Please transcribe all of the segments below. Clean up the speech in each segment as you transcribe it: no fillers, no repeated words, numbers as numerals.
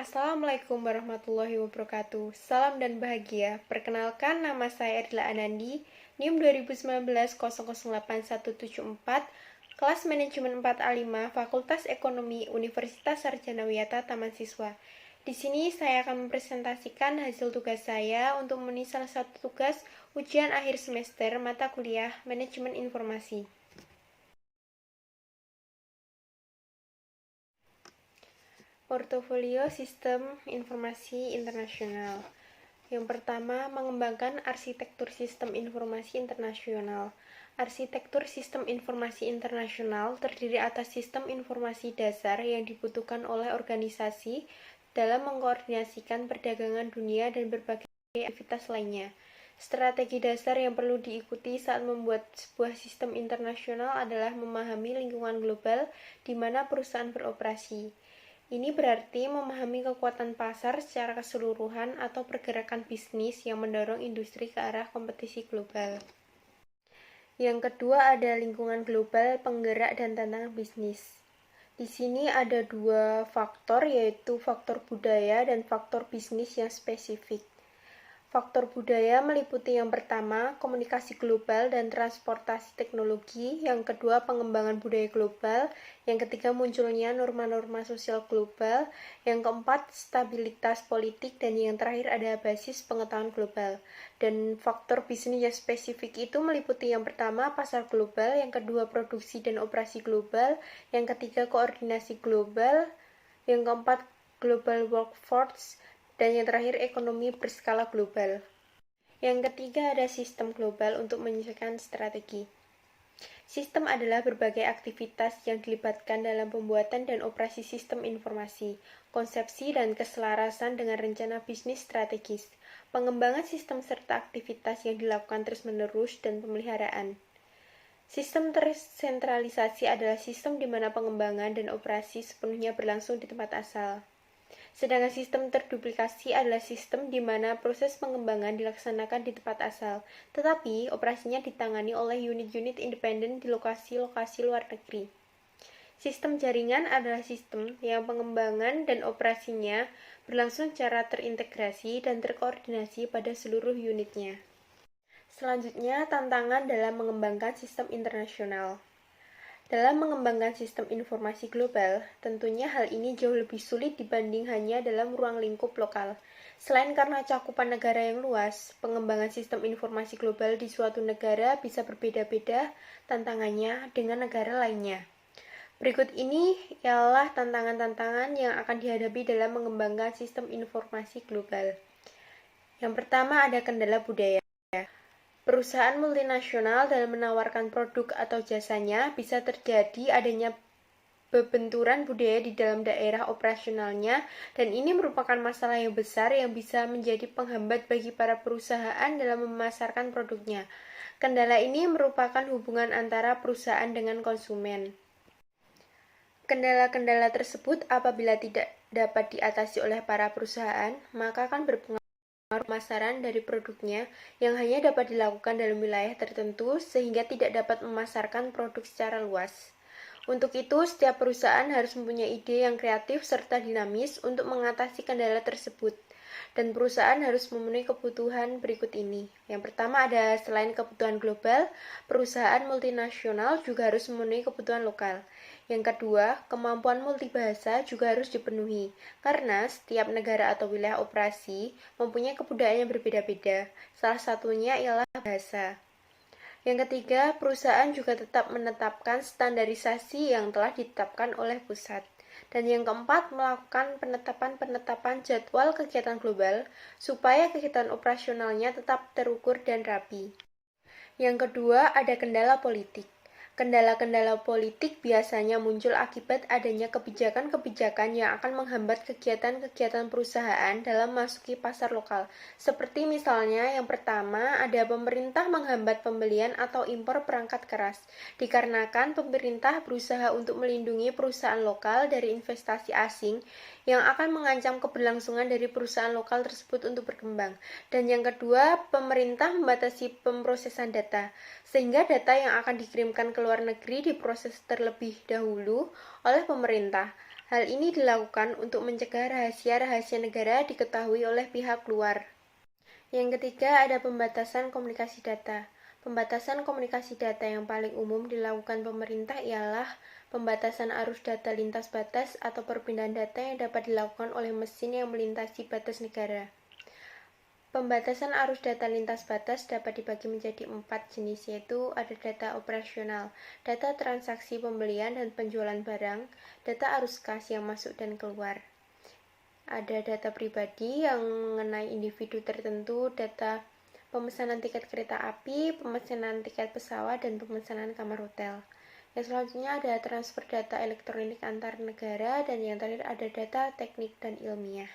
Assalamualaikum warahmatullahi wabarakatuh. Salam dan bahagia. Perkenalkan, nama saya Erdila Anandi, NIM 2019 008174, kelas manajemen 4A5, Fakultas Ekonomi, Universitas Sarjana Wiyata Taman Siswa. Di sini saya akan mempresentasikan hasil tugas saya untuk memenuhi salah satu tugas ujian akhir semester mata kuliah Manajemen Informasi. Portofolio Sistem Informasi Internasional. Yang pertama, mengembangkan arsitektur sistem informasi internasional. Arsitektur sistem informasi internasional terdiri atas sistem informasi dasar yang dibutuhkan oleh organisasi dalam mengkoordinasikan perdagangan dunia dan berbagai aktivitas lainnya. Strategi dasar yang perlu diikuti saat membuat sebuah sistem internasional adalah memahami lingkungan global di mana perusahaan beroperasi. Ini berarti memahami kekuatan pasar secara keseluruhan atau pergerakan bisnis yang mendorong industri ke arah kompetisi global. Yang kedua ada lingkungan global, penggerak, dan tantangan bisnis. Di sini ada dua faktor, yaitu faktor budaya dan faktor bisnis yang spesifik. Faktor budaya meliputi yang pertama, komunikasi global dan transportasi teknologi, yang kedua, pengembangan budaya global, yang ketiga, munculnya norma-norma sosial global, yang keempat, stabilitas politik, dan yang terakhir ada basis pengetahuan global. Dan faktor bisnis yang spesifik itu meliputi yang pertama, pasar global, yang kedua, produksi dan operasi global, yang ketiga, koordinasi global, yang keempat, global workforce, dan yang terakhir ekonomi berskala global. Yang ketiga ada sistem global untuk menyesuaikan strategi. Sistem adalah berbagai aktivitas yang dilibatkan dalam pembuatan dan operasi sistem informasi, konsepsi dan keselarasan dengan rencana bisnis strategis, pengembangan sistem serta aktivitas yang dilakukan terus-menerus dan pemeliharaan. Sistem tersentralisasi adalah sistem di mana pengembangan dan operasi sepenuhnya berlangsung di tempat asal. Sedangkan sistem terduplikasi adalah sistem di mana proses pengembangan dilaksanakan di tempat asal, tetapi operasinya ditangani oleh unit-unit independen di lokasi-lokasi luar negeri. Sistem jaringan adalah sistem yang pengembangan dan operasinya berlangsung secara terintegrasi dan terkoordinasi pada seluruh unitnya. Selanjutnya, tantangan dalam mengembangkan sistem internasional. Dalam mengembangkan sistem informasi global, tentunya hal ini jauh lebih sulit dibanding hanya dalam ruang lingkup lokal. Selain karena cakupan negara yang luas, pengembangan sistem informasi global di suatu negara bisa berbeda-beda tantangannya dengan negara lainnya. Berikut ini ialah tantangan-tantangan yang akan dihadapi dalam mengembangkan sistem informasi global. Yang pertama ada kendala budaya. Perusahaan multinasional dalam menawarkan produk atau jasanya bisa terjadi adanya benturan budaya di dalam daerah operasionalnya, dan ini merupakan masalah yang besar yang bisa menjadi penghambat bagi para perusahaan dalam memasarkan produknya. Kendala ini merupakan hubungan antara perusahaan dengan konsumen. Kendala-kendala tersebut apabila tidak dapat diatasi oleh para perusahaan, maka akan berpengaruh pemasaran dari produknya yang hanya dapat dilakukan dalam wilayah tertentu sehingga tidak dapat memasarkan produk secara luas. Untuk itu, setiap perusahaan harus mempunyai ide yang kreatif serta dinamis untuk mengatasi kendala tersebut. Dan perusahaan harus memenuhi kebutuhan berikut ini. Yang pertama ada selain kebutuhan global, perusahaan multinasional juga harus memenuhi kebutuhan lokal. Yang kedua, kemampuan multibahasa juga harus dipenuhi, karena setiap negara atau wilayah operasi mempunyai kebudayaan yang berbeda-beda. Salah satunya ialah bahasa. Yang ketiga, perusahaan juga tetap menetapkan standarisasi yang telah ditetapkan oleh pusat. Dan yang keempat, melakukan penetapan jadwal kegiatan global supaya kegiatan operasionalnya tetap terukur dan rapi. Yang kedua, ada kendala politik. Kendala-kendala politik biasanya muncul akibat adanya kebijakan-kebijakan yang akan menghambat kegiatan-kegiatan perusahaan dalam memasuki pasar lokal. Seperti misalnya yang pertama, ada pemerintah menghambat pembelian atau impor perangkat keras, dikarenakan pemerintah berusaha untuk melindungi perusahaan lokal dari investasi asing yang akan mengancam keberlangsungan dari perusahaan lokal tersebut untuk berkembang. Dan yang kedua, pemerintah membatasi pemrosesan data, sehingga data yang akan dikirimkan ke luar negeri diproses terlebih dahulu oleh pemerintah Hal ini dilakukan untuk mencegah rahasia-rahasia negara diketahui oleh pihak luar. Yang ketiga, ada pembatasan komunikasi data. Pembatasan komunikasi data yang paling umum dilakukan pemerintah ialah pembatasan arus data lintas batas atau perpindahan data yang dapat dilakukan oleh mesin yang melintasi batas negara. Pembatasan arus data lintas batas dapat dibagi menjadi 4 jenis, yaitu ada data operasional, data transaksi pembelian dan penjualan barang, data arus kas yang masuk dan keluar. Ada data pribadi yang mengenai individu tertentu, data pemesanan tiket kereta api, pemesanan tiket pesawat, dan pemesanan kamar hotel. Yang selanjutnya ada transfer data elektronik antar negara, dan yang terakhir ada data teknik dan ilmiah.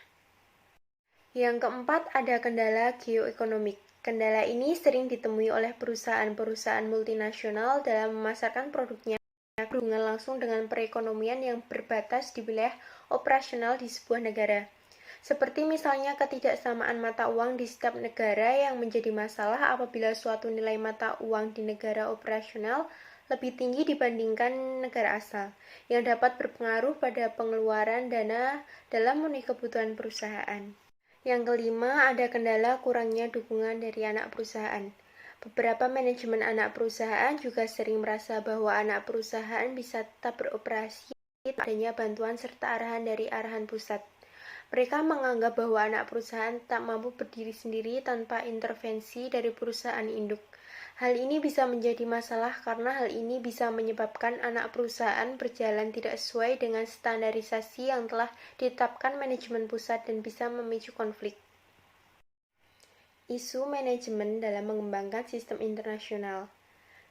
Yang keempat, ada kendala geoekonomik. Kendala ini sering ditemui oleh perusahaan-perusahaan multinasional dalam memasarkan produknya berhubungan langsung dengan perekonomian yang berbatas di wilayah operasional di sebuah negara. Seperti misalnya ketidaksamaan mata uang di setiap negara yang menjadi masalah apabila suatu nilai mata uang di negara operasional lebih tinggi dibandingkan negara asal, yang dapat berpengaruh pada pengeluaran dana dalam memenuhi kebutuhan perusahaan. Yang kelima, ada kendala kurangnya dukungan dari anak perusahaan. Beberapa manajemen anak perusahaan juga sering merasa bahwa anak perusahaan bisa tetap beroperasi tanpa adanya bantuan serta arahan dari arahan pusat. Mereka menganggap bahwa anak perusahaan tak mampu berdiri sendiri tanpa intervensi dari perusahaan induk. Hal ini bisa menjadi masalah karena hal ini bisa menyebabkan anak perusahaan berjalan tidak sesuai dengan standarisasi yang telah ditetapkan manajemen pusat dan bisa memicu konflik. Isu manajemen dalam mengembangkan sistem internasional.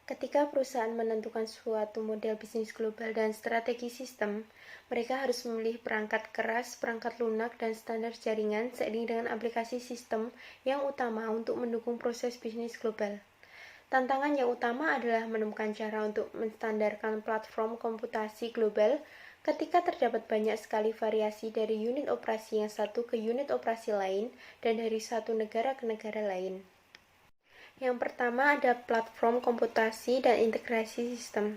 Ketika perusahaan menentukan suatu model bisnis global dan strategi sistem, mereka harus memilih perangkat keras, perangkat lunak, dan standar jaringan seiring dengan aplikasi sistem yang utama untuk mendukung proses bisnis global. Tantangan yang utama adalah menemukan cara untuk menstandarkan platform komputasi global ketika terdapat banyak sekali variasi dari unit operasi yang satu ke unit operasi lain dan dari satu negara ke negara lain. Yang pertama ada platform komputasi dan integrasi sistem.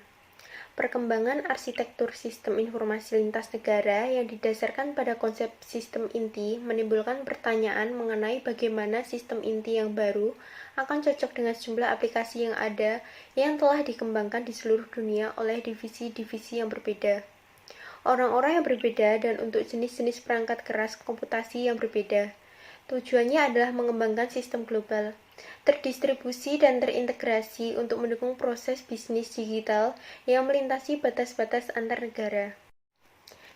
Perkembangan arsitektur sistem informasi lintas negara yang didasarkan pada konsep sistem inti menimbulkan pertanyaan mengenai bagaimana sistem inti yang baru akan cocok dengan sejumlah aplikasi yang ada yang telah dikembangkan di seluruh dunia oleh divisi-divisi yang berbeda. Orang-orang yang berbeda dan untuk jenis-jenis perangkat keras komputasi yang berbeda. Tujuannya adalah mengembangkan sistem global, terdistribusi dan terintegrasi untuk mendukung proses bisnis digital yang melintasi batas-batas antar negara.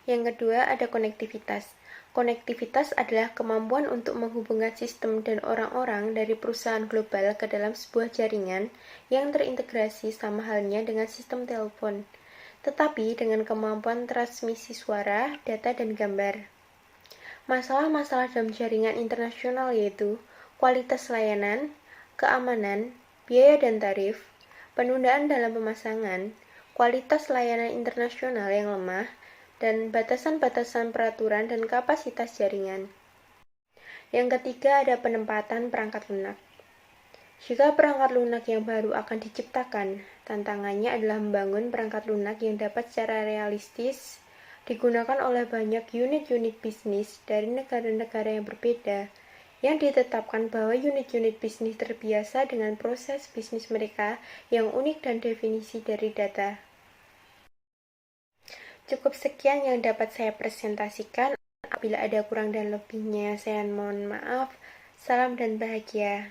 Yang kedua, ada konektivitas. Konektivitas adalah kemampuan untuk menghubungkan sistem dan orang-orang dari perusahaan global ke dalam sebuah jaringan yang terintegrasi sama halnya dengan sistem telepon, tetapi dengan kemampuan transmisi suara, data, dan gambar. Masalah-masalah dalam jaringan internasional yaitu kualitas layanan, keamanan, biaya dan tarif, penundaan dalam pemasangan, kualitas layanan internasional yang lemah, dan batasan-batasan peraturan dan kapasitas jaringan. Yang ketiga ada penempatan perangkat lunak. Jika perangkat lunak yang baru akan diciptakan, tantangannya adalah membangun perangkat lunak yang dapat secara realistis digunakan oleh banyak unit-unit bisnis dari negara-negara yang berbeda, yang ditetapkan bahwa unit-unit bisnis terbiasa dengan proses bisnis mereka yang unik dan definisi dari data. Cukup sekian yang dapat saya presentasikan. Apabila ada kurang dan lebihnya, saya mohon maaf. Salam dan bahagia.